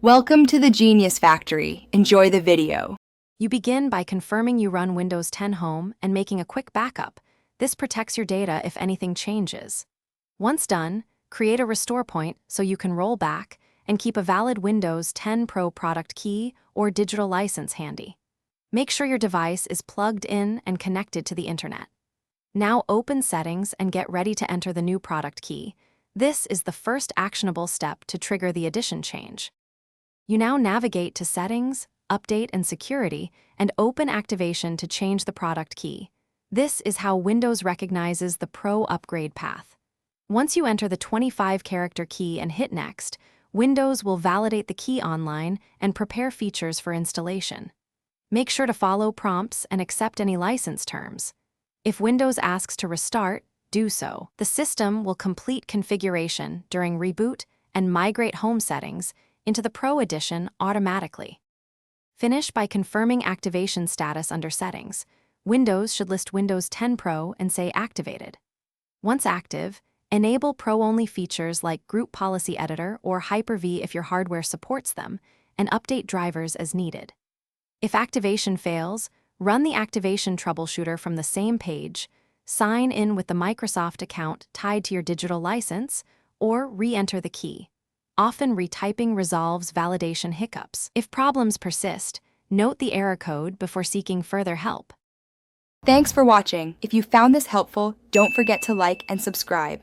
Welcome to the Genius Factory. Enjoy the video. You begin by confirming you run Windows 10 Home and making a quick backup. This protects your data if anything changes. Once done, create a restore point so you can roll back and keep a valid Windows 10 Pro product key or digital license handy. Make sure your device is plugged in and connected to the internet. Now open Settings and get ready to enter the new product key. This is the first actionable step to trigger the edition change. You now navigate to Settings, Update and Security, and open Activation to change the product key. This is how Windows recognizes the Pro upgrade path. Once you enter the 25-character key and hit Next, Windows will validate the key online and prepare features for installation. Make sure to follow prompts and accept any license terms. If Windows asks to restart, do so. The system will complete configuration during reboot and migrate home settings into the Pro Edition automatically. Finish by confirming activation status under Settings. Windows should list Windows 10 Pro and say Activated. Once active, enable Pro-only features like Group Policy Editor or Hyper-V if your hardware supports them, and update drivers as needed. If activation fails, run the activation troubleshooter from the same page, sign in with the Microsoft account tied to your digital license, or re-enter the key. Often retyping resolves validation hiccups. If problems persist, note the error code before seeking further help. Thanks for watching. If you found this helpful, don't forget to like and subscribe.